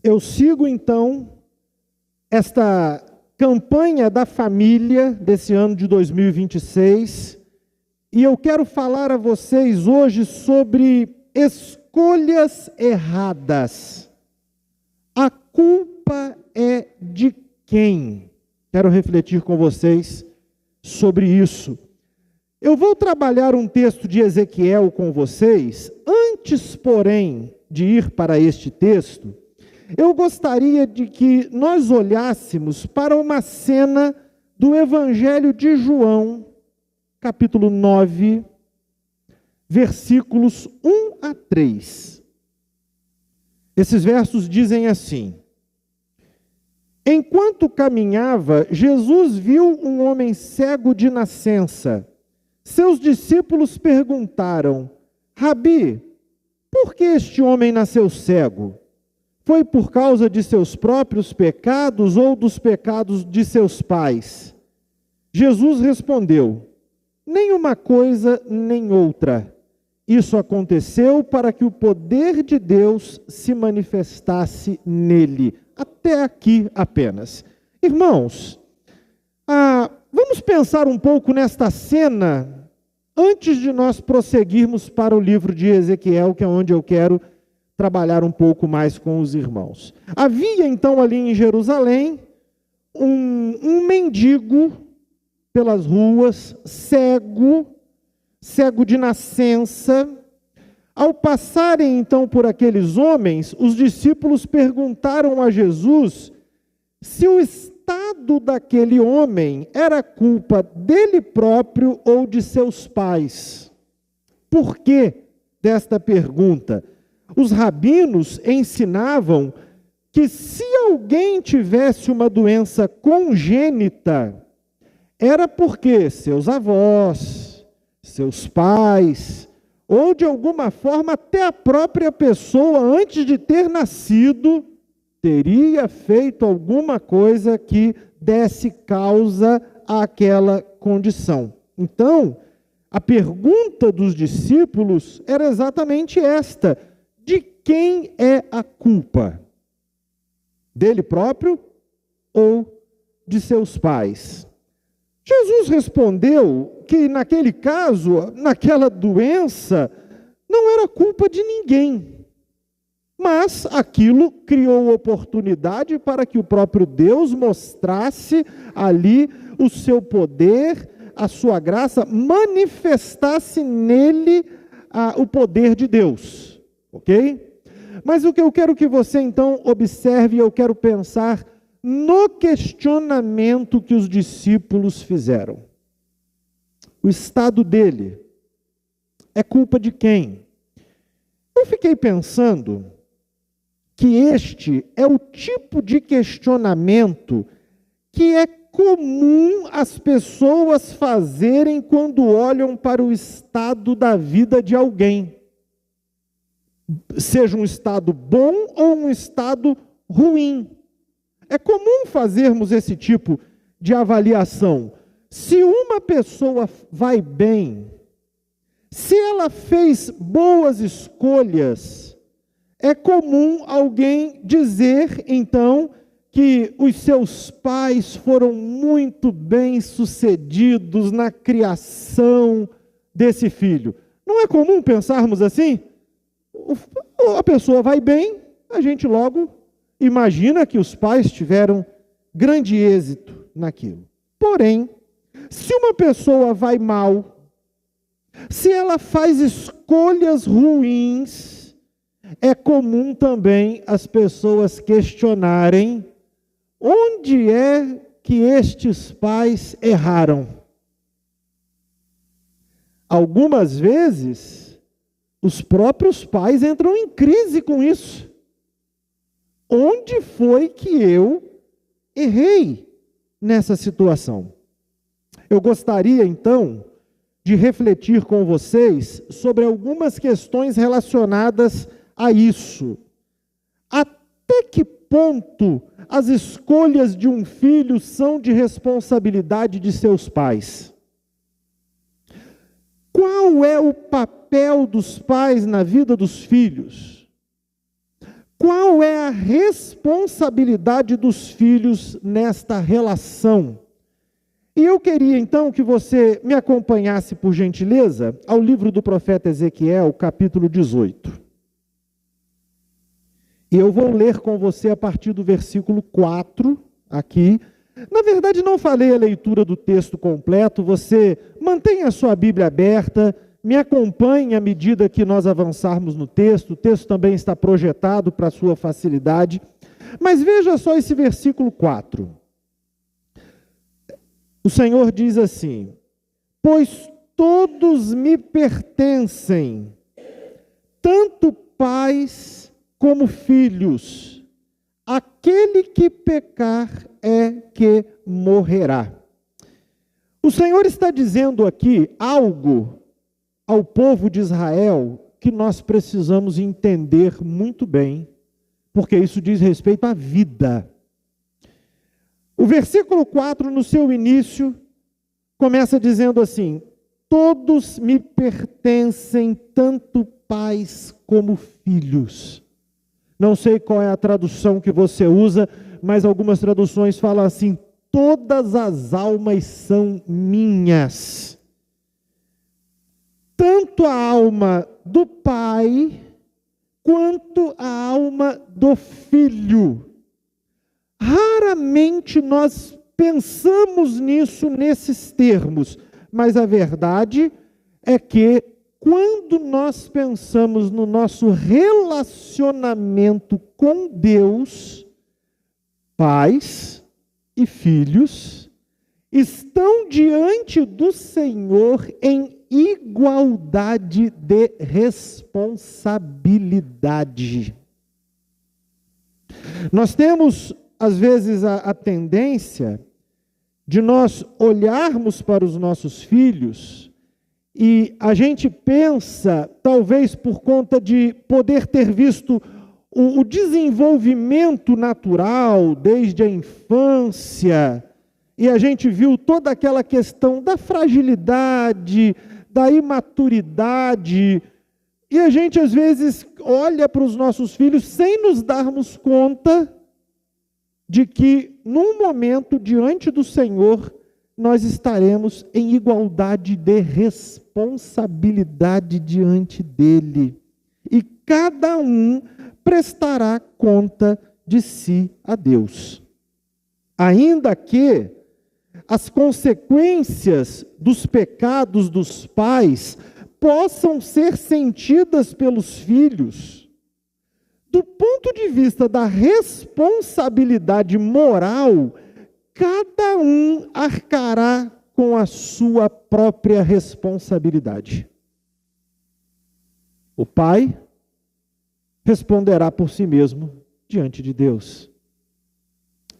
eu sigo então esta campanha da família desse ano de 2026 e eu quero falar a vocês hoje sobre escolhas erradas. A culpa é de quem? Quero refletir com vocês sobre isso. Eu vou trabalhar um texto de Ezequiel com vocês. Antes, porém, de ir para este texto, eu gostaria de que nós olhássemos para uma cena do Evangelho de João, capítulo 9, versículos 1 a 3. Esses versos dizem assim: Enquanto caminhava, Jesus viu um homem cego de nascença. Seus discípulos perguntaram: Rabi, por que este homem nasceu cego? Foi por causa de seus próprios pecados ou dos pecados de seus pais? Jesus respondeu: Nem uma coisa nem outra. Isso aconteceu para que o poder de Deus se manifestasse nele. Até aqui apenas. Irmãos, vamos pensar um pouco nesta cena antes de nós prosseguirmos para o livro de Ezequiel, que é onde eu quero trabalhar um pouco mais com os irmãos. Havia então ali em Jerusalém um mendigo pelas ruas, cego de nascença. Ao passarem então por aqueles homens, os discípulos perguntaram a Jesus se o estado daquele homem era culpa dele próprio ou de seus pais. Por que desta pergunta? Os rabinos ensinavam que se alguém tivesse uma doença congênita, era porque seus avós, seus pais, ou de alguma forma até a própria pessoa, antes de ter nascido, teria feito alguma coisa que desse causa àquela condição. Então, a pergunta dos discípulos era exatamente esta: de quem é a culpa? Dele próprio ou de seus pais? Jesus respondeu que naquele caso, naquela doença, não era culpa de ninguém. Mas aquilo criou oportunidade para que o próprio Deus mostrasse ali o seu poder, a sua graça, manifestasse nele o poder de Deus. Ok? Mas o que eu quero que você então observe, eu quero pensar no questionamento que os discípulos fizeram. O estado dele é culpa de quem? Eu fiquei pensando que este é o tipo de questionamento que é comum as pessoas fazerem quando olham para o estado da vida de alguém. Seja um estado bom ou um estado ruim. É comum fazermos esse tipo de avaliação. Se uma pessoa vai bem, se ela fez boas escolhas, é comum alguém dizer, então, que os seus pais foram muito bem-sucedidos na criação desse filho. Não é comum pensarmos assim? A pessoa vai bem, a gente logo imagina que os pais tiveram grande êxito naquilo. Porém, se uma pessoa vai mal, se ela faz escolhas ruins, é comum também as pessoas questionarem onde é que estes pais erraram. Algumas vezes, os próprios pais entram em crise com isso. Onde foi que eu errei nessa situação? Eu gostaria, então, de refletir com vocês sobre algumas questões relacionadas a isso. Até que ponto as escolhas de um filho são de responsabilidade de seus pais? Qual é o papel dos pais na vida dos filhos? Qual é a responsabilidade dos filhos nesta relação? E eu queria então que você me acompanhasse, por gentileza, ao livro do profeta Ezequiel, capítulo 18. E eu vou ler com você a partir do versículo 4, aqui. Na verdade, não falei a leitura do texto completo, você mantenha a sua Bíblia aberta, me acompanhe à medida que nós avançarmos no texto, o texto também está projetado para a sua facilidade. Mas veja só esse versículo 4. O Senhor diz assim: pois todos me pertencem, tanto pais como filhos. Aquele que pecar é que morrerá. O Senhor está dizendo aqui algo ao povo de Israel que nós precisamos entender muito bem, porque isso diz respeito à vida. O versículo 4, no seu início, começa dizendo assim: todos me pertencem, tanto pais como filhos. Não sei qual é a tradução que você usa, mas algumas traduções falam assim: todas as almas são minhas. Tanto a alma do pai, quanto a alma do filho. Raramente nós pensamos nisso nesses termos, mas a verdade é que quando nós pensamos no nosso relacionamento com Deus, pais e filhos estão diante do Senhor em igualdade de responsabilidade. Nós temos às vezes a tendência de nós olharmos para os nossos filhos e a gente pensa, talvez por conta de poder ter visto o desenvolvimento natural desde a infância, e a gente viu toda aquela questão da fragilidade, da imaturidade, e a gente às vezes olha para os nossos filhos sem nos darmos conta de que, num momento diante do Senhor, nós estaremos em igualdade de responsabilidade diante dEle. E cada um prestará conta de si a Deus. Ainda que as consequências dos pecados dos pais possam ser sentidas pelos filhos, do ponto de vista da responsabilidade moral, cada um arcará com a sua própria responsabilidade. O pai responderá por si mesmo diante de Deus.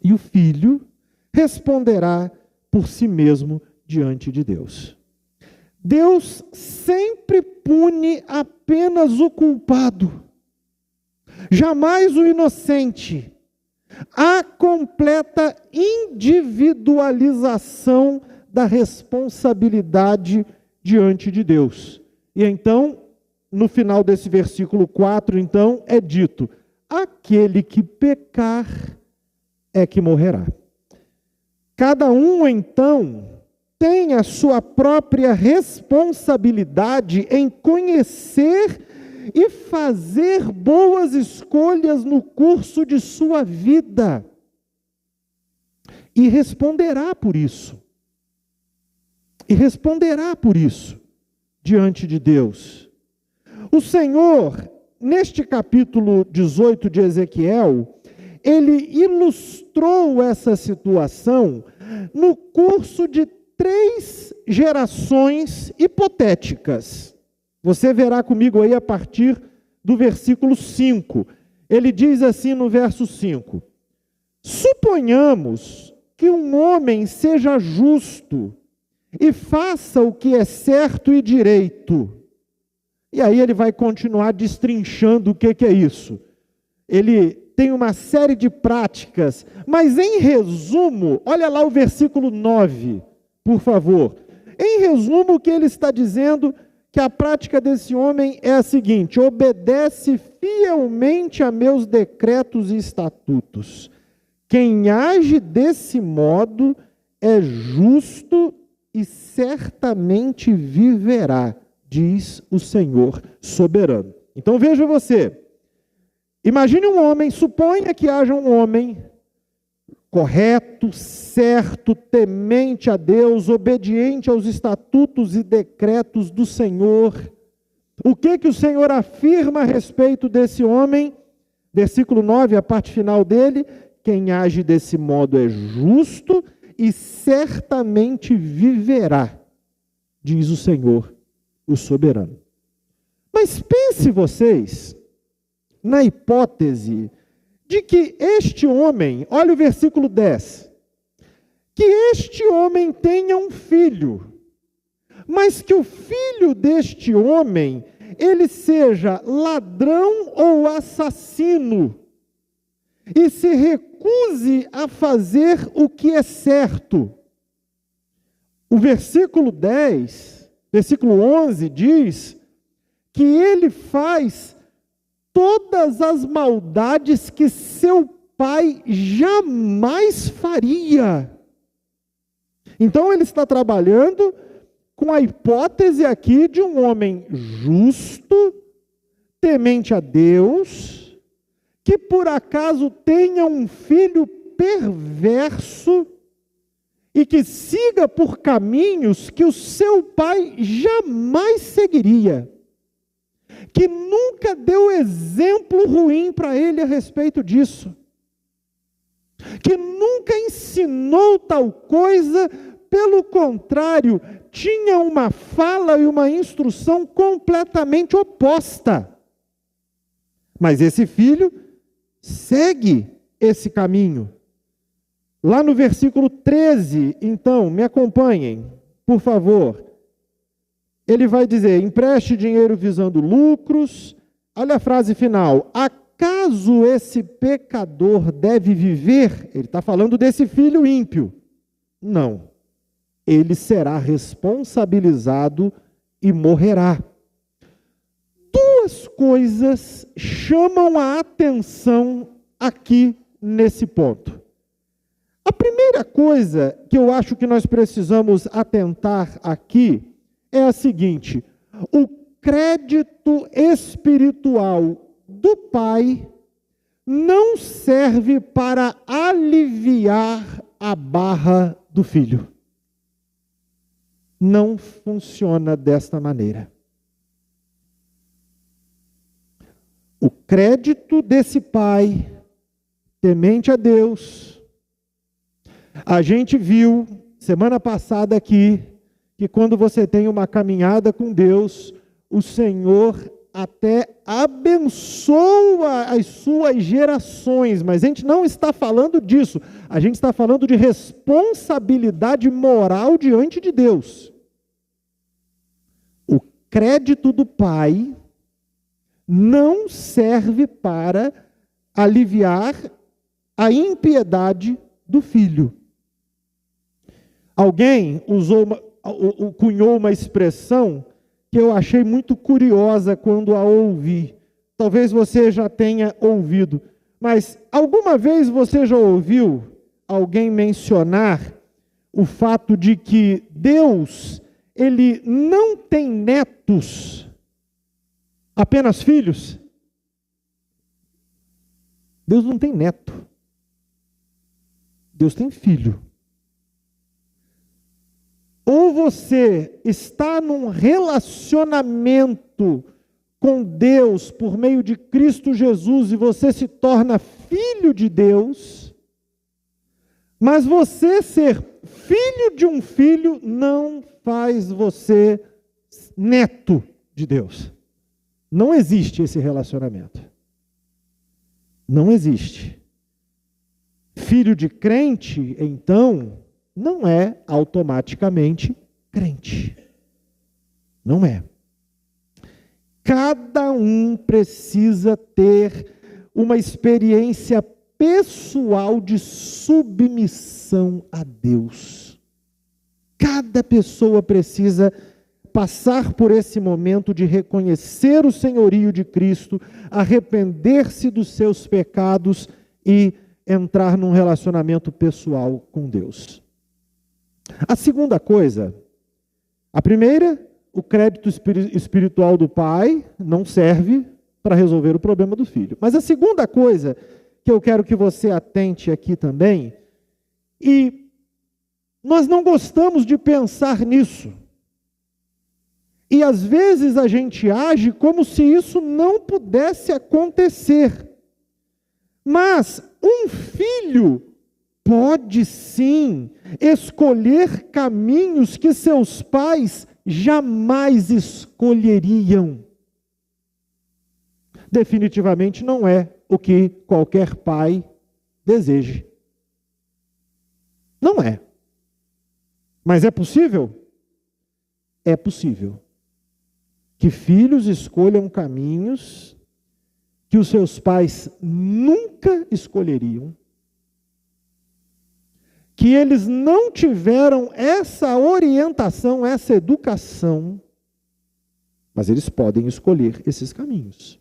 E o filho responderá por si mesmo diante de Deus. Deus sempre pune apenas o culpado, jamais o inocente. Há completa individualização da responsabilidade diante de Deus. E então, no final desse versículo 4, então, é dito: aquele que pecar é que morrerá. Cada um, então, tem a sua própria responsabilidade em conhecer e fazer boas escolhas no curso de sua vida. E responderá por isso. E responderá por isso diante de Deus. O Senhor, neste capítulo 18 de Ezequiel, ele ilustrou essa situação no curso de 3 gerações hipotéticas. Você verá comigo aí a partir do versículo 5. Ele diz assim no verso 5: suponhamos que um homem seja justo e faça o que é certo e direito. E aí ele vai continuar destrinchando o que é isso. Ele tem uma série de práticas, mas em resumo, olha lá o versículo 9, por favor. Em resumo, o que ele está dizendo? que a prática desse homem é a seguinte: obedece fielmente a meus decretos e estatutos. Quem age desse modo é justo e certamente viverá, diz o Senhor soberano. Então veja você, imagine um homem, suponha que haja um homem correto, certo, temente a Deus, obediente aos estatutos e decretos do Senhor. O que o Senhor afirma a respeito desse homem? Versículo 9, a parte final dele: quem age desse modo é justo e certamente viverá, diz o Senhor, o soberano. Mas pense vocês na hipótese de que este homem, olha o versículo 10, que este homem tenha um filho, mas que o filho deste homem, ele seja ladrão ou assassino, e se recuse a fazer o que é certo. O versículo 10, versículo 11 diz que ele faz todas as maldades que seu pai jamais faria. Então ele está trabalhando com a hipótese aqui de um homem justo, temente a Deus, que por acaso tenha um filho perverso e que siga por caminhos que o seu pai jamais seguiria, que nunca deu exemplo ruim para ele a respeito disso, que nunca ensinou tal coisa, pelo contrário, tinha uma fala e uma instrução completamente oposta. Mas esse filho segue esse caminho. Lá no versículo 13, então, me acompanhem, por favor. Ele vai dizer: empreste dinheiro visando lucros. Olha a frase final: acaso esse pecador deve viver? Ele está falando desse filho ímpio. Não. Ele será responsabilizado e morrerá. Duas coisas chamam a atenção aqui nesse ponto. A primeira coisa que eu acho que nós precisamos atentar aqui é a seguinte: o crédito espiritual do pai não serve para aliviar a barra do filho. Não funciona desta maneira. O crédito desse pai, temente a Deus, a gente viu semana passada aqui, que quando você tem uma caminhada com Deus, o Senhor até abençoa as suas gerações, mas a gente não está falando disso, a gente está falando de responsabilidade moral diante de Deus. O crédito do pai não serve para aliviar a impiedade do filho. Alguém cunhou uma expressão que eu achei muito curiosa quando a ouvi. Talvez você já tenha ouvido, mas alguma vez você já ouviu alguém mencionar o fato de que Deus, ele não tem netos, apenas filhos? Deus não tem neto. Deus tem filho. Ou você está num relacionamento com Deus por meio de Cristo Jesus e você se torna filho de Deus, mas você ser filho de um filho não faz você neto de Deus. Não existe esse relacionamento. Não existe. Filho de crente, então, não é automaticamente crente. Não é. Cada um precisa ter uma experiência pessoal de submissão a Deus. Cada pessoa precisa passar por esse momento de reconhecer o senhorio de Cristo, arrepender-se dos seus pecados e entrar num relacionamento pessoal com Deus. A segunda coisa, a primeira, o crédito espiritual do pai não serve para resolver o problema do filho. Mas a segunda coisa que eu quero que você atente aqui também, e nós não gostamos de pensar nisso, e às vezes a gente age como se isso não pudesse acontecer. Mas um filho pode sim escolher caminhos que seus pais jamais escolheriam. Definitivamente não é o que qualquer pai deseje. Não é. Mas é possível? É possível. Que filhos escolham caminhos que os seus pais nunca escolheriam, que eles não tiveram essa orientação, essa educação, mas eles podem escolher esses caminhos.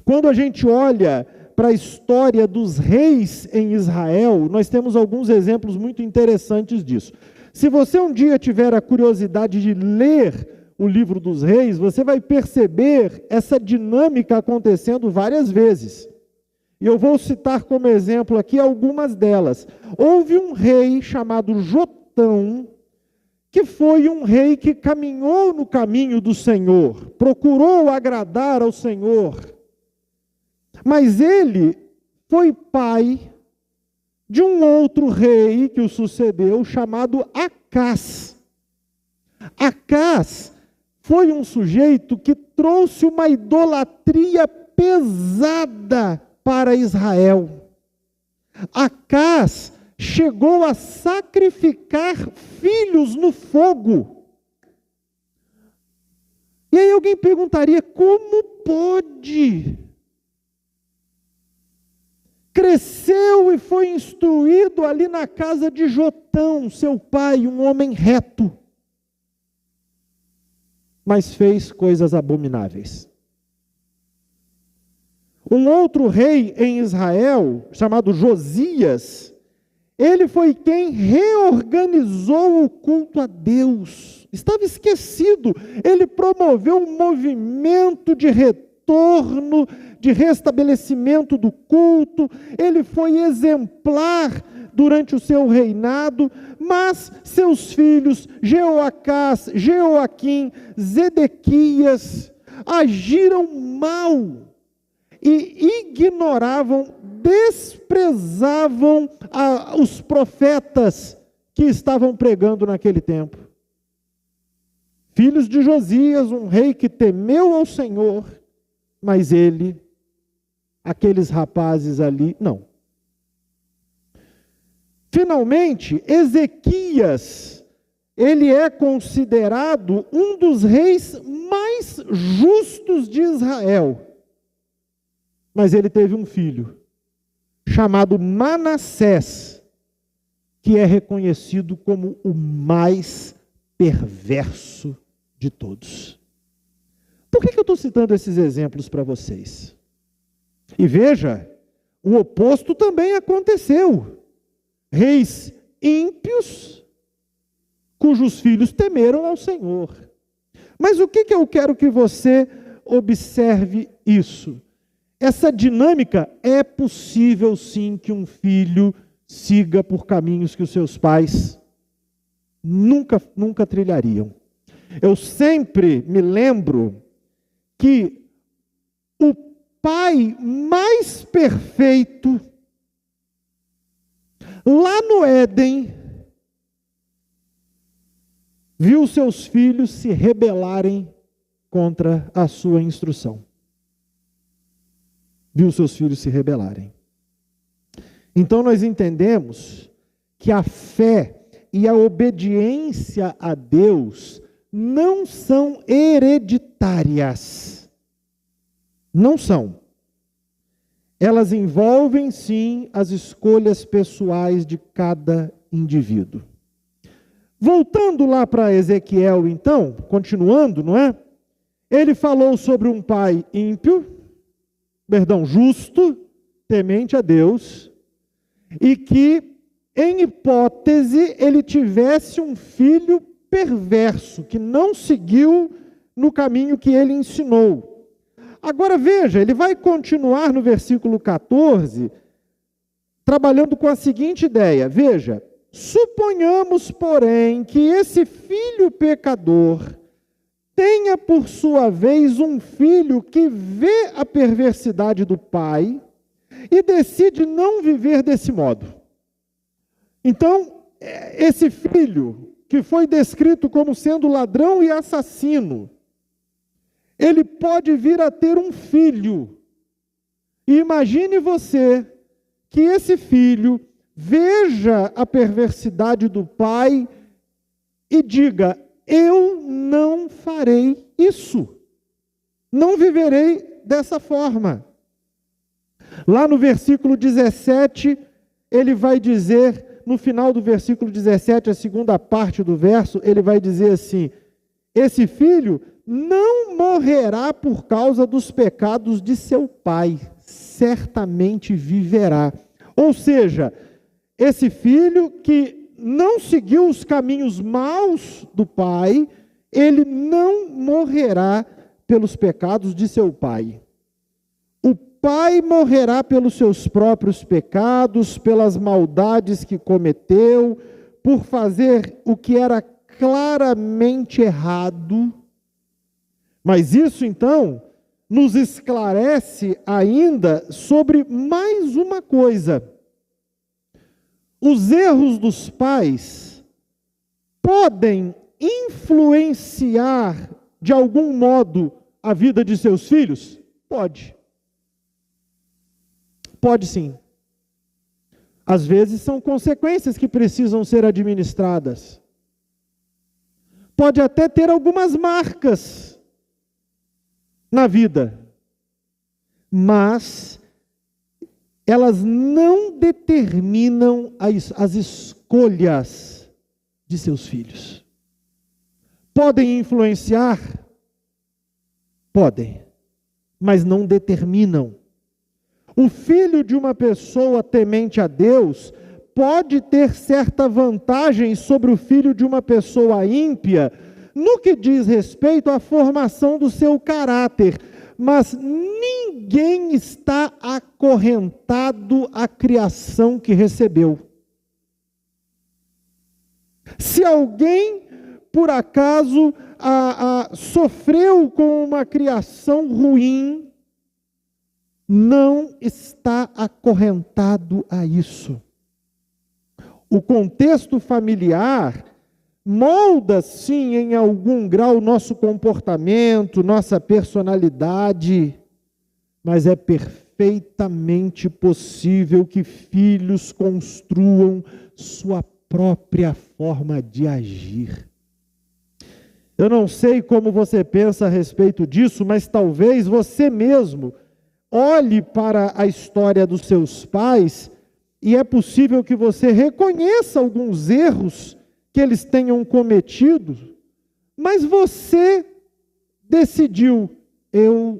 Quando a gente olha para a história dos reis em Israel, nós temos alguns exemplos muito interessantes disso. Se você um dia tiver a curiosidade de ler o livro dos reis, você vai perceber essa dinâmica acontecendo várias vezes. E eu vou citar como exemplo aqui algumas delas. Houve um rei chamado Jotão, que foi um rei que caminhou no caminho do Senhor, procurou agradar ao Senhor. Mas ele foi pai de um outro rei que o sucedeu, chamado Acás. Acás foi um sujeito que trouxe uma idolatria pesada para Israel. Acás chegou a sacrificar filhos no fogo. E aí alguém perguntaria, como pode? Cresceu e foi instruído ali na casa de Jotão, seu pai, um homem reto, mas fez coisas abomináveis. Um outro rei em Israel, chamado Josias, ele foi quem reorganizou o culto a Deus. Estava esquecido. Ele promoveu um movimento de retorno, de restabelecimento do culto. Ele foi exemplar durante o seu reinado, mas seus filhos, Jeoacás, Jeoaquim, Zedequias, agiram mal e ignoravam, desprezavam os profetas que estavam pregando naquele tempo. Filhos de Josias, um rei que temeu ao Senhor, mas ele, aqueles rapazes ali, não. Finalmente, Ezequias, ele é considerado um dos reis mais justos de Israel. Mas ele teve um filho, chamado Manassés, que é reconhecido como o mais perverso de todos. Por que eu estou citando esses exemplos para vocês? E veja, o oposto também aconteceu. Reis ímpios, cujos filhos temeram ao Senhor. Mas o que eu quero que você observe isso? Essa dinâmica, é possível sim que um filho siga por caminhos que os seus pais nunca trilhariam. Eu sempre me lembro que o pai mais perfeito, lá no Éden, viu seus filhos se rebelarem contra a sua instrução. Viu seus filhos se rebelarem. Então nós entendemos que a fé e a obediência a Deus não são hereditárias. Não são. Elas envolvem sim as escolhas pessoais de cada indivíduo. Voltando lá para Ezequiel, então, continuando, não é? Ele falou sobre um pai justo, temente a Deus, e que, em hipótese, ele tivesse um filho perverso, que não seguiu no caminho que ele ensinou. Agora veja, ele vai continuar no versículo 14, trabalhando com a seguinte ideia, veja, suponhamos, porém, que esse filho pecador tenha, por sua vez, um filho que vê a perversidade do pai e decide não viver desse modo. Então, esse filho, que foi descrito como sendo ladrão e assassino, ele pode vir a ter um filho. E imagine você que esse filho veja a perversidade do pai e diga: eu não farei isso, não viverei dessa forma. Lá no versículo 17, ele vai dizer, no final do versículo 17, a segunda parte do verso, ele vai dizer assim: esse filho não morrerá por causa dos pecados de seu pai, certamente viverá. Ou seja, esse filho que não seguiu os caminhos maus do pai, ele não morrerá pelos pecados de seu pai. O pai morrerá pelos seus próprios pecados, pelas maldades que cometeu, por fazer o que era claramente errado. Mas isso, então, nos esclarece ainda sobre mais uma coisa. Os erros dos pais podem influenciar, de algum modo, a vida de seus filhos? Pode. Pode sim. Às vezes são consequências que precisam ser administradas. Pode até ter algumas marcas na vida, mas elas não determinam as escolhas de seus filhos. Podem influenciar? Podem, mas não determinam. O filho de uma pessoa temente a Deus pode ter certa vantagem sobre o filho de uma pessoa ímpia no que diz respeito à formação do seu caráter, mas ninguém está acorrentado à criação que recebeu. Se alguém, por acaso, sofreu com uma criação ruim, não está acorrentado a isso. O contexto familiar molda, sim, em algum grau, nosso comportamento, nossa personalidade, mas é perfeitamente possível que filhos construam sua própria forma de agir. Eu não sei como você pensa a respeito disso, mas talvez você mesmo olhe para a história dos seus pais e é possível que você reconheça alguns erros que eles tenham cometido, mas você decidiu: eu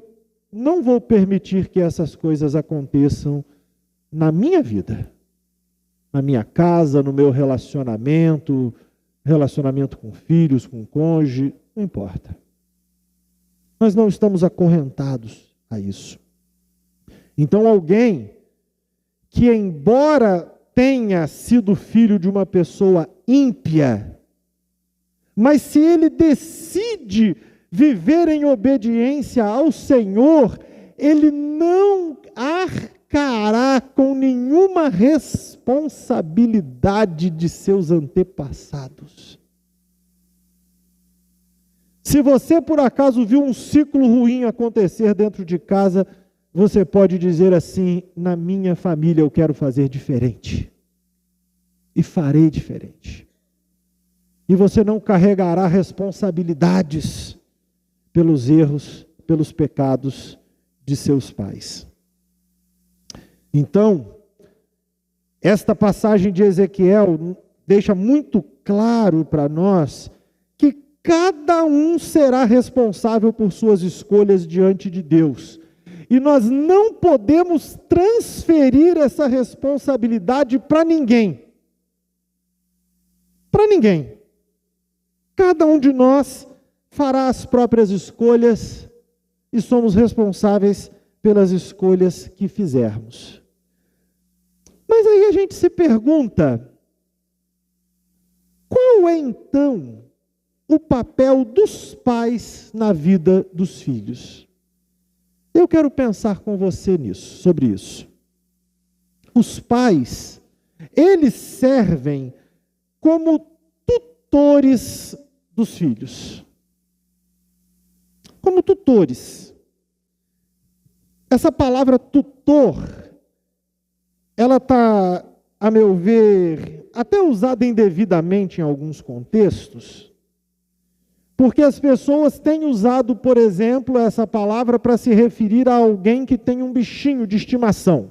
não vou permitir que essas coisas aconteçam na minha vida, na minha casa, no meu relacionamento com filhos, com cônjuge, não importa. Nós não estamos acorrentados a isso. Então alguém que, embora tenha sido filho de uma pessoa ímpia, mas se ele decide viver em obediência ao Senhor, ele não arcará com nenhuma responsabilidade de seus antepassados. Se você por acaso viu um ciclo ruim acontecer dentro de casa, você pode dizer assim: na minha família eu quero fazer diferente. E farei diferente. E você não carregará responsabilidades pelos erros, pelos pecados de seus pais. Então, esta passagem de Ezequiel deixa muito claro para nós que cada um será responsável por suas escolhas diante de Deus. E nós não podemos transferir essa responsabilidade para ninguém. Para ninguém. Cada um de nós fará as próprias escolhas e somos responsáveis pelas escolhas que fizermos. Mas aí a gente se pergunta, qual é então o papel dos pais na vida dos filhos? Eu quero pensar com você nisso, sobre isso. Os pais, eles servem como tutores dos filhos. Como tutores. Essa palavra tutor, ela está, a meu ver, até usada indevidamente em alguns contextos, porque as pessoas têm usado, por exemplo, essa palavra para se referir a alguém que tem um bichinho de estimação.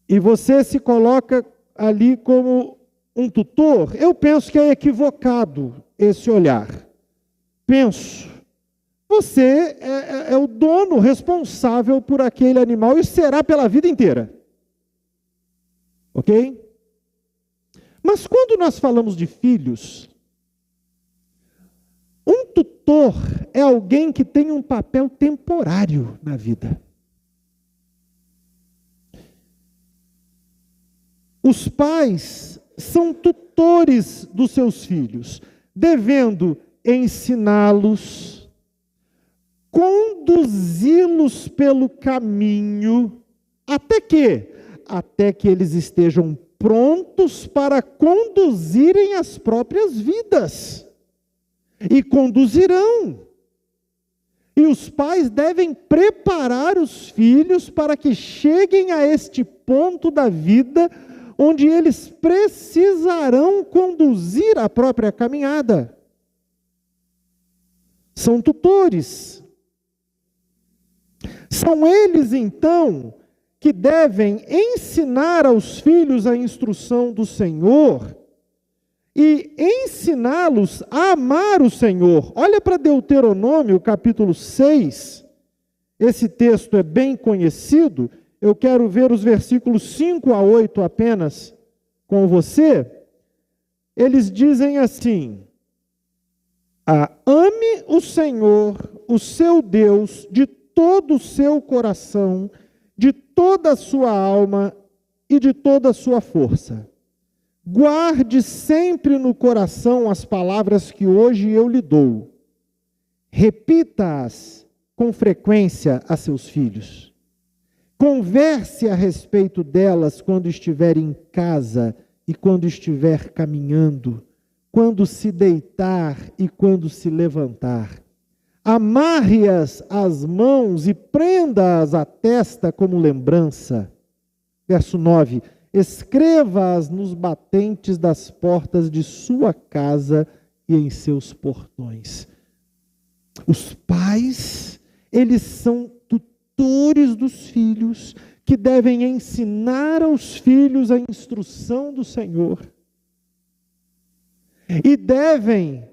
E você se coloca ali como um tutor. Eu penso que é equivocado esse olhar. Penso. Você é o dono responsável por aquele animal e será pela vida inteira. Ok? Mas quando nós falamos de filhos, um tutor é alguém que tem um papel temporário na vida. Os pais são tutores dos seus filhos, devendo ensiná-los, conduzi-los pelo caminho, até que eles estejam prontos para conduzirem as próprias vidas. E conduzirão. E os pais devem preparar os filhos para que cheguem a este ponto da vida onde eles precisarão conduzir a própria caminhada. São tutores. São eles, então, que devem ensinar aos filhos a instrução do Senhor e ensiná-los a amar o Senhor. Olha para Deuteronômio, capítulo 6. Esse texto é bem conhecido. Eu quero ver os versículos 5 a 8 apenas com você. Eles dizem assim: ame o Senhor, o seu Deus, de todo o seu coração, de toda a sua alma e de toda a sua força. Guarde sempre no coração as palavras que hoje eu lhe dou. Repita-as com frequência a seus filhos. Converse a respeito delas quando estiver em casa e quando estiver caminhando, quando se deitar e quando se levantar. Amarre-as às mãos e prenda-as à testa como lembrança. Verso 9. Escreva-as nos batentes das portas de sua casa e em seus portões. Os pais, eles são tutores dos filhos, que devem ensinar aos filhos a instrução do Senhor. E devem,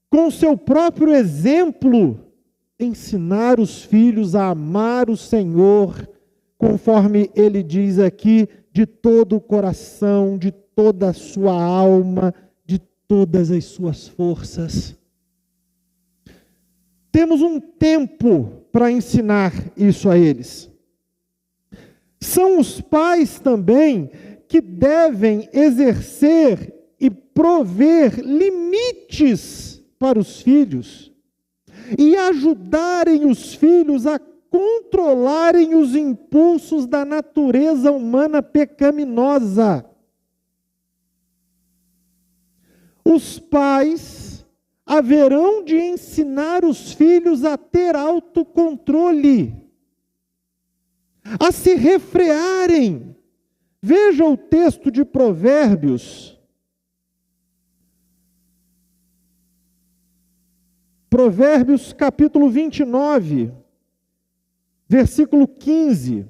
com seu próprio exemplo, ensinar os filhos a amar o Senhor, conforme ele diz aqui, de todo o coração, de toda a sua alma, de todas as suas forças. Temos um tempo para ensinar isso a eles. São os pais também que devem exercer e prover limites para os filhos e ajudarem os filhos a controlarem os impulsos da natureza humana pecaminosa. Os pais haverão de ensinar os filhos a ter autocontrole, a se refrearem. Veja o texto de Provérbios. Provérbios capítulo 29. Versículo 15,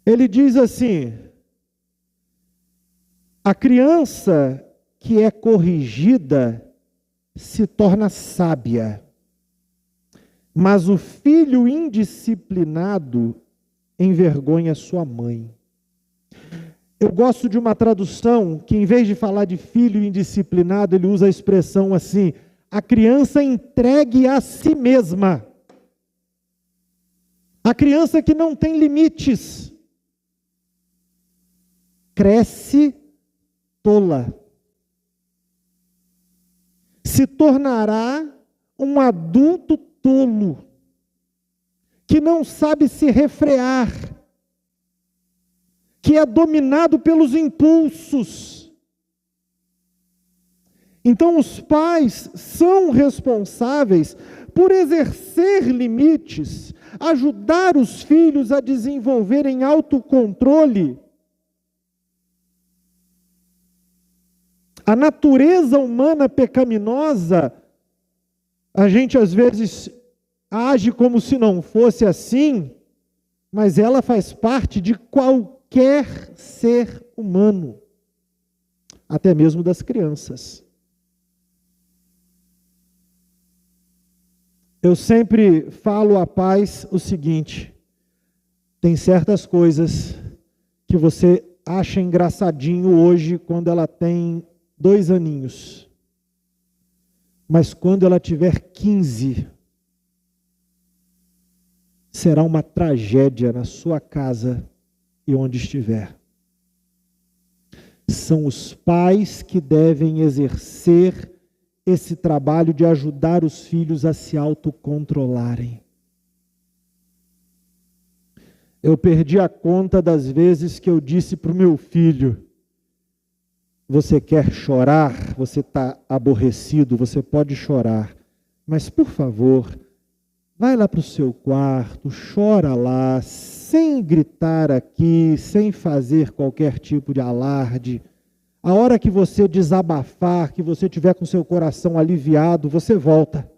ele diz assim: A criança que é corrigida se torna sábia, mas o filho indisciplinado envergonha sua mãe. Eu gosto de uma tradução que, em vez de falar de filho indisciplinado, ele usa a expressão assim: a criança entregue a si mesma. A criança que não tem limites cresce tola. Se tornará um adulto tolo, que não sabe se refrear, que é dominado pelos impulsos. Então os pais são responsáveis por exercer limites, ajudar os filhos a desenvolverem autocontrole. A natureza humana pecaminosa, a gente às vezes age como se não fosse assim, mas ela faz parte de qualquer ser humano, até mesmo das crianças. Eu sempre falo a pais o seguinte: tem certas coisas que você acha engraçadinho hoje quando ela tem 2 aninhos, mas quando ela tiver 15, será uma tragédia na sua casa e onde estiver. São os pais que devem exercer esse trabalho de ajudar os filhos a se autocontrolarem. Eu perdi a conta das vezes que eu disse para o meu filho: você quer chorar? Você está aborrecido? Você pode chorar, mas por favor, vai lá para o seu quarto, chora lá, sem gritar aqui, sem fazer qualquer tipo de alarde. A hora que você desabafar, que você tiver com seu coração aliviado, você volta.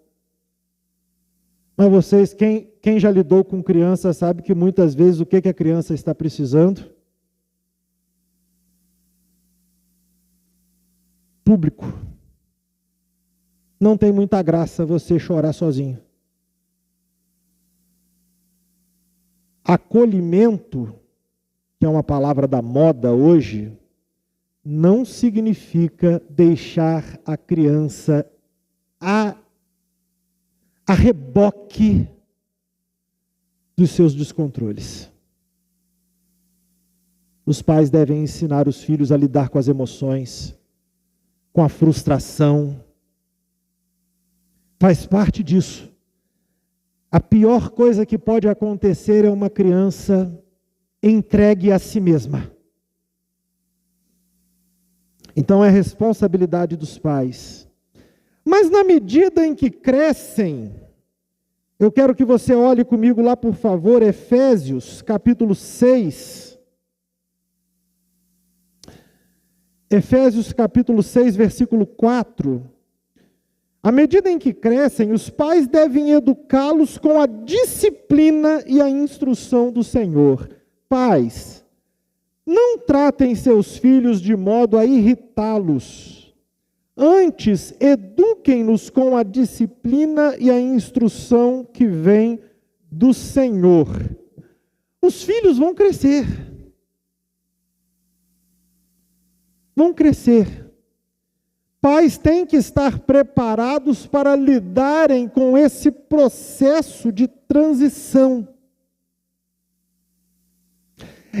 Mas vocês, quem já lidou com criança, sabe que muitas vezes o que a criança está precisando? Público. Não tem muita graça você chorar sozinho. Acolhimento, que é uma palavra da moda hoje, não significa deixar a criança a reboque dos seus descontroles. Os pais devem ensinar os filhos a lidar com as emoções, com a frustração. Faz parte disso. A pior coisa que pode acontecer é uma criança entregue a si mesma. Então é responsabilidade dos pais. Mas na medida em que crescem, eu quero que você olhe comigo lá, por favor, Efésios capítulo 6. Efésios capítulo 6, versículo 4. À medida em que crescem, os pais devem educá-los com a disciplina e a instrução do Senhor. Pais, não tratem seus filhos de modo a irritá-los. Antes, eduquem-nos com a disciplina e a instrução que vem do Senhor. Os filhos vão crescer. Vão crescer. Pais têm que estar preparados para lidarem com esse processo de transição.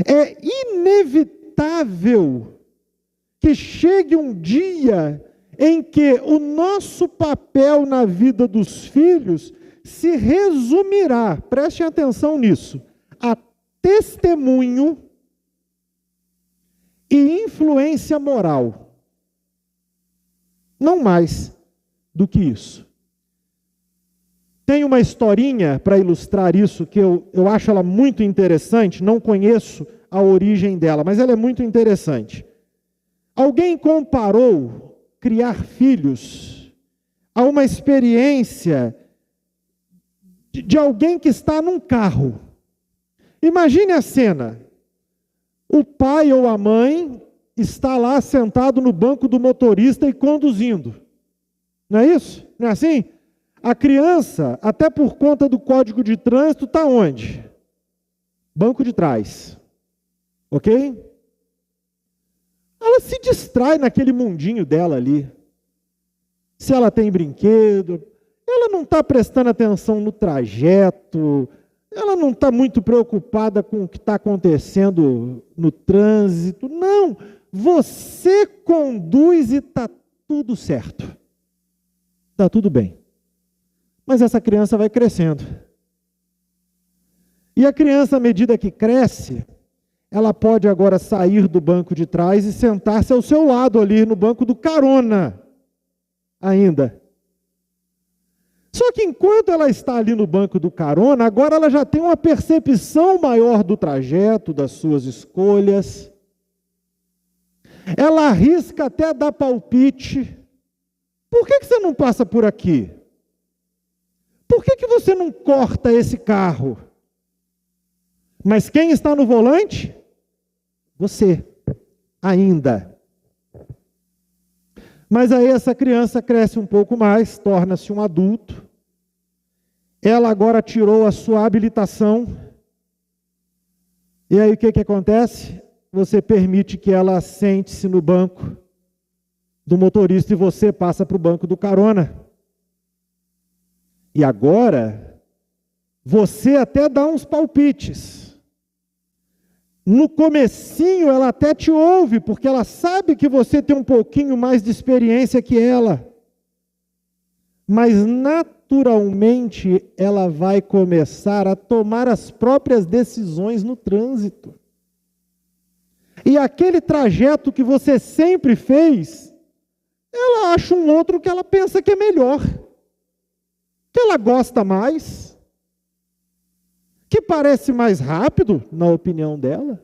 É inevitável que chegue um dia em que o nosso papel na vida dos filhos se resumirá, prestem atenção nisso, a testemunho e influência moral. Não mais do que isso. Tem uma historinha para ilustrar isso, que eu acho ela muito interessante, não conheço a origem dela, mas ela é muito interessante. Alguém comparou criar filhos a uma experiência de alguém que está num carro. Imagine a cena. O pai ou a mãe está lá sentado no banco do motorista e conduzindo. Não é isso? Não é assim? A criança, até por conta do código de trânsito, está onde? Banco de trás. Ok? Ela se distrai naquele mundinho dela ali. Se ela tem brinquedo, ela não está prestando atenção no trajeto, ela não está muito preocupada com o que está acontecendo no trânsito. Não, você conduz e está tudo certo. Está tudo bem. Mas essa criança vai crescendo. E a criança, à medida que cresce, ela pode agora sair do banco de trás e sentar-se ao seu lado ali no banco do carona ainda. Só que enquanto ela está ali no banco do carona, agora ela já tem uma percepção maior do trajeto, das suas escolhas. Ela arrisca até dar palpite. Por que você não passa por aqui? Por que você não corta esse carro? Mas quem está no volante? Você, ainda. Mas aí essa criança cresce um pouco mais, torna-se um adulto. Ela agora tirou a sua habilitação. E aí o que acontece? Você permite que ela sente-se no banco do motorista e você passa para o banco do carona. E agora, você até dá uns palpites. No comecinho ela até te ouve, porque ela sabe que você tem um pouquinho mais de experiência que ela. Mas naturalmente ela vai começar a tomar as próprias decisões no trânsito. E aquele trajeto que você sempre fez, ela acha um outro que ela pensa que é melhor, que ela gosta mais, que parece mais rápido, na opinião dela.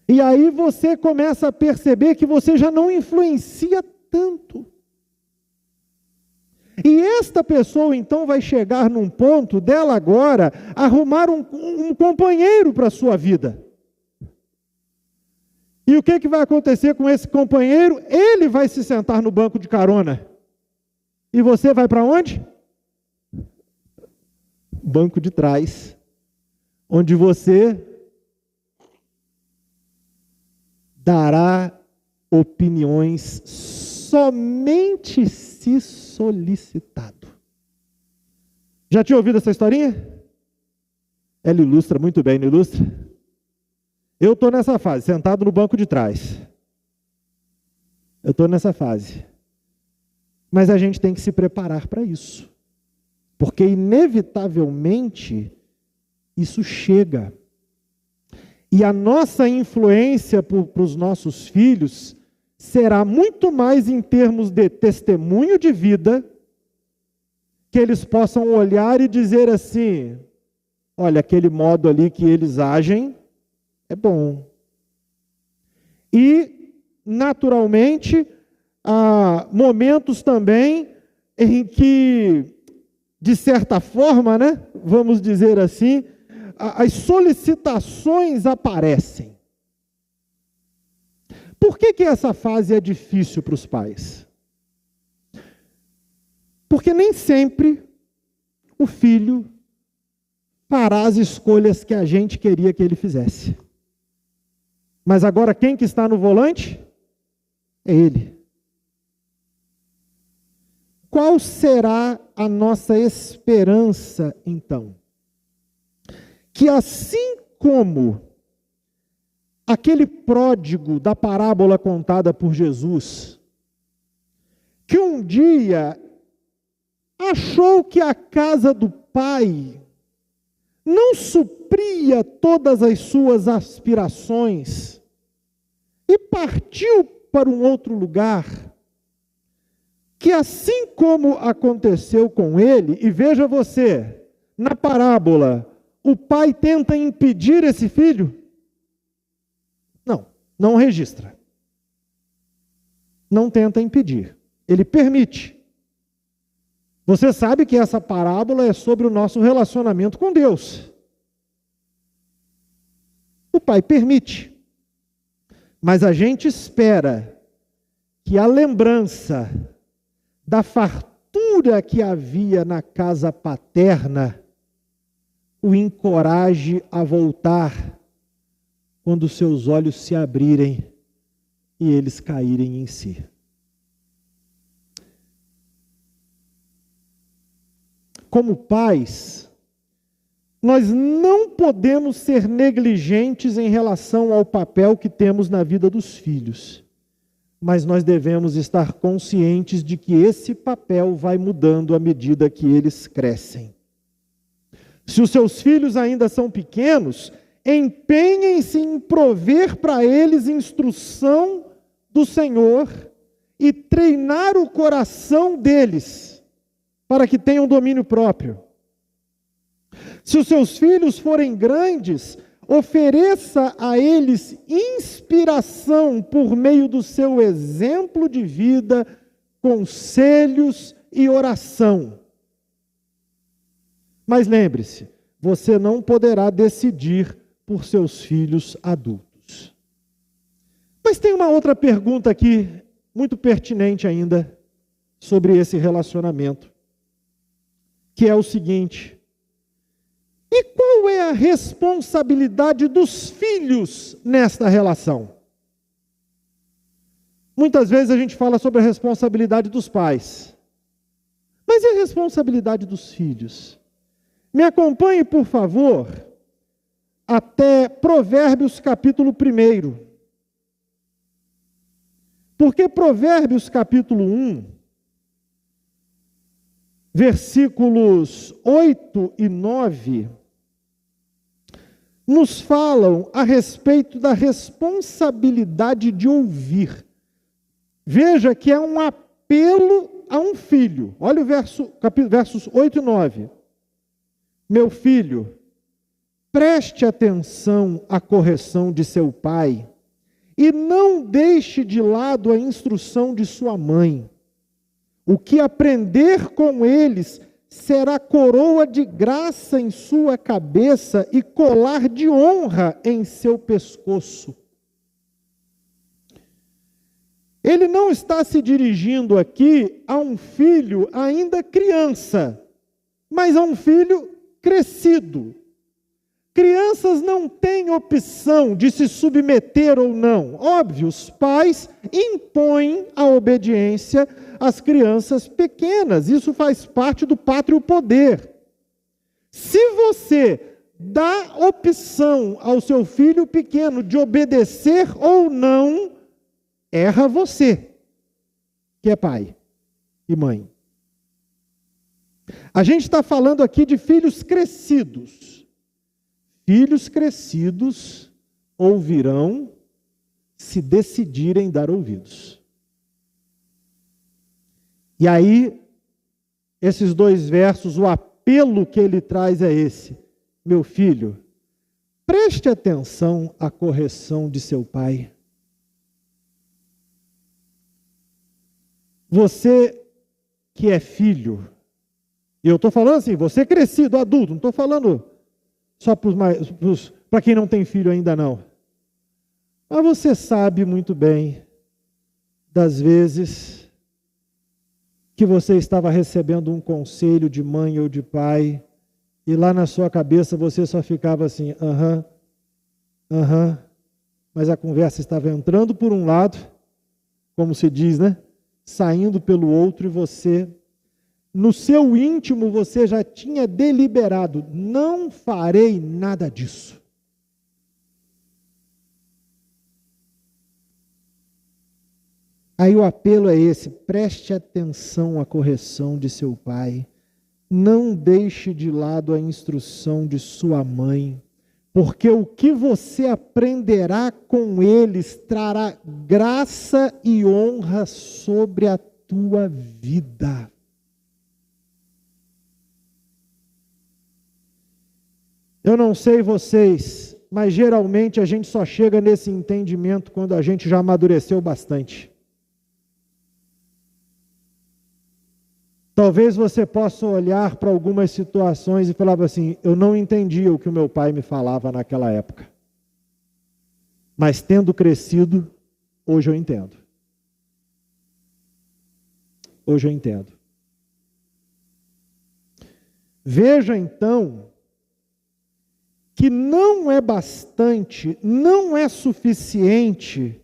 E aí você começa a perceber que você já não influencia tanto. E esta pessoa então vai chegar num ponto dela agora arrumar um companheiro para a sua vida. E o que vai acontecer com esse companheiro? Ele vai se sentar no banco de carona. E você vai para onde? Banco de trás, onde você dará opiniões somente se solicitado. Já tinha ouvido essa historinha? Ela ilustra muito bem, não ilustra? Eu estou nessa fase, sentado no banco de trás. Eu estou nessa fase. Mas a gente tem que se preparar para isso. Porque, inevitavelmente, isso chega. E a nossa influência para os nossos filhos será muito mais em termos de testemunho de vida, que eles possam olhar e dizer assim, olha, aquele modo ali que eles agem é bom. E, naturalmente, há momentos também em que, de certa forma, né, vamos dizer assim, as solicitações aparecem. Por que essa fase é difícil para os pais? Porque nem sempre o filho fará as escolhas que a gente queria que ele fizesse. Mas agora quem que está no volante? É ele. Qual será a nossa esperança, então? Que assim como aquele pródigo da parábola contada por Jesus, que um dia achou que a casa do pai não supria todas as suas aspirações e partiu para um outro lugar, que assim como aconteceu com ele, e veja você, na parábola, o pai tenta impedir esse filho? Não registra. Não tenta impedir. Ele permite. Você sabe que essa parábola é sobre o nosso relacionamento com Deus. O pai permite. Mas a gente espera que a lembrança da fartura que havia na casa paterna o encoraje a voltar quando seus olhos se abrirem e eles caírem em si. Como pais, nós não podemos ser negligentes em relação ao papel que temos na vida dos filhos, mas nós devemos estar conscientes de que esse papel vai mudando à medida que eles crescem. Se os seus filhos ainda são pequenos, empenhem-se em prover para eles instrução do Senhor e treinar o coração deles para que tenham domínio próprio. Se os seus filhos forem grandes, ofereça a eles inspiração por meio do seu exemplo de vida, conselhos e oração. Mas lembre-se, você não poderá decidir por seus filhos adultos. Mas tem uma outra pergunta aqui, muito pertinente ainda, sobre esse relacionamento, que é o seguinte: e qual é a responsabilidade dos filhos nesta relação? Muitas vezes a gente fala sobre a responsabilidade dos pais, mas e a responsabilidade dos filhos? Me acompanhe, por favor, até Provérbios capítulo 1. Porque Provérbios capítulo 1, versículos 8 e 9, nos falam a respeito da responsabilidade de ouvir. Veja que é um apelo a um filho. Olha o versos 8 e 9. Meu filho, preste atenção à correção de seu pai e não deixe de lado a instrução de sua mãe. O que aprender com eles será coroa de graça em sua cabeça e colar de honra em seu pescoço. Ele não está se dirigindo aqui a um filho ainda criança, mas a um filho crescido. Crianças não têm opção de se submeter ou não. Óbvio, os pais impõem a obediência às crianças pequenas. Isso faz parte do pátrio poder. Se você dá opção ao seu filho pequeno de obedecer ou não, erra você, que é pai e mãe. A gente está falando aqui de filhos crescidos. Filhos crescidos ouvirão se decidirem dar ouvidos. E aí, esses dois versos, o apelo que ele traz é esse: meu filho, preste atenção à correção de seu pai. Você que é filho, e eu estou falando assim, você crescido, adulto, não estou falando só para quem não tem filho ainda não. Mas você sabe muito bem das vezes que você estava recebendo um conselho de mãe ou de pai, e lá na sua cabeça você só ficava assim, mas a conversa estava entrando por um lado, como se diz, né? Saindo pelo outro, e você, no seu íntimo, você já tinha deliberado, não farei nada disso. Aí o apelo é esse: preste atenção à correção de seu pai, não deixe de lado a instrução de sua mãe, porque o que você aprenderá com eles trará graça e honra sobre a tua vida. Eu não sei vocês, mas geralmente a gente só chega nesse entendimento quando a gente já amadureceu bastante. Talvez você possa olhar para algumas situações e falar assim, eu não entendia o que o meu pai me falava naquela época. Mas tendo crescido, Hoje eu entendo. Hoje eu entendo. Veja então que não é bastante, não é suficiente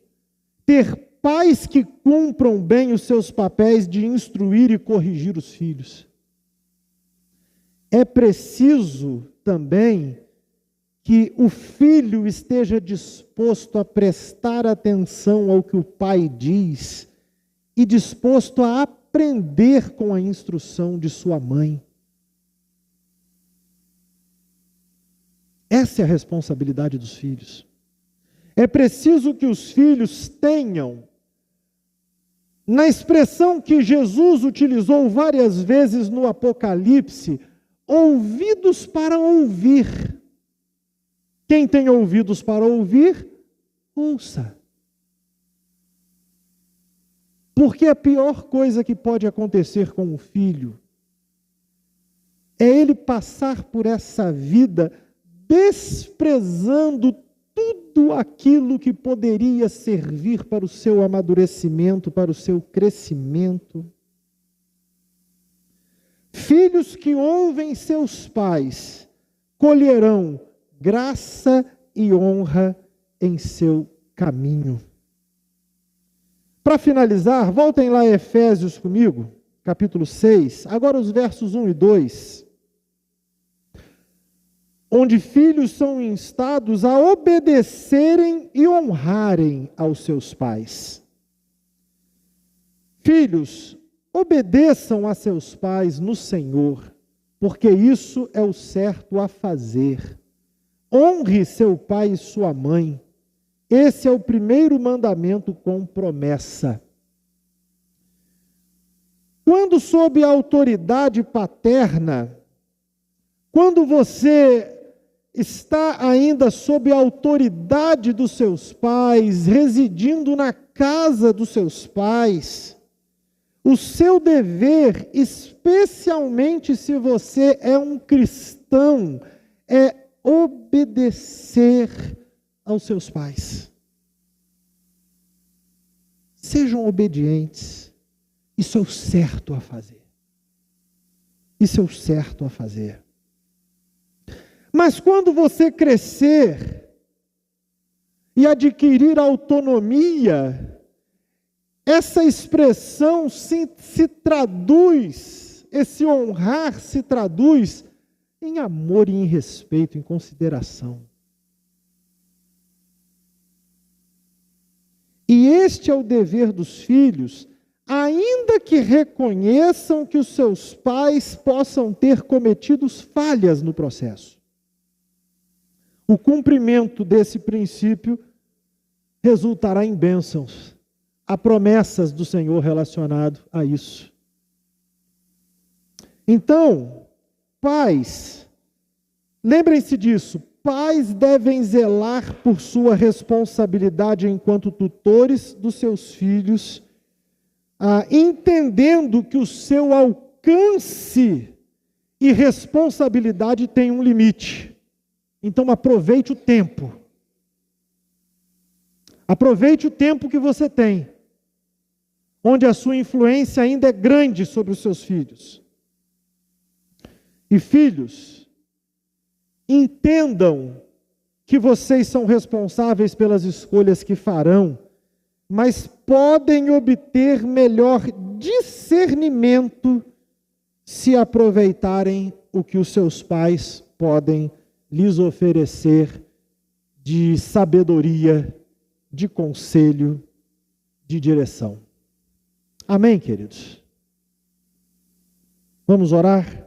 ter pais que cumpram bem os seus papéis de instruir e corrigir os filhos. É preciso também que o filho esteja disposto a prestar atenção ao que o pai diz e disposto a aprender com a instrução de sua mãe. Essa é a responsabilidade dos filhos. É preciso que os filhos tenham, na expressão que Jesus utilizou várias vezes no Apocalipse, ouvidos para ouvir. Quem tem ouvidos para ouvir, ouça. Porque a pior coisa que pode acontecer com o filho é ele passar por essa vida desprezando tudo aquilo que poderia servir para o seu amadurecimento, para o seu crescimento. Filhos que ouvem seus pais colherão graça e honra em seu caminho. Para finalizar, voltem lá a Efésios comigo, capítulo 6, agora os versos 1 e 2. Onde filhos são instados a obedecerem e honrarem aos seus pais. Filhos, obedeçam a seus pais no Senhor, porque isso é o certo a fazer. Honre seu pai e sua mãe. Esse é o primeiro mandamento com promessa. Quando sob a autoridade paterna, quando você está ainda sob a autoridade dos seus pais, residindo na casa dos seus pais, o seu dever, especialmente se você é um cristão, é obedecer aos seus pais. Sejam obedientes. Isso é o certo a fazer. Isso é o certo a fazer. Mas quando você crescer e adquirir autonomia, essa expressão se traduz, esse honrar se traduz em amor e em respeito, em consideração. E este é o dever dos filhos, ainda que reconheçam que os seus pais possam ter cometido falhas no processo. O cumprimento desse princípio resultará em bênçãos. Há promessas do Senhor relacionado a isso. Então, pais, lembrem-se disso, pais devem zelar por sua responsabilidade enquanto tutores dos seus filhos, entendendo que o seu alcance e responsabilidade tem um limite. Então aproveite o tempo. Aproveite o tempo que você tem, onde a sua influência ainda é grande sobre os seus filhos. E filhos, entendam que vocês são responsáveis pelas escolhas que farão, mas podem obter melhor discernimento se aproveitarem o que os seus pais podem lhes oferecer de sabedoria, de conselho, de direção. Amém, queridos? Vamos orar?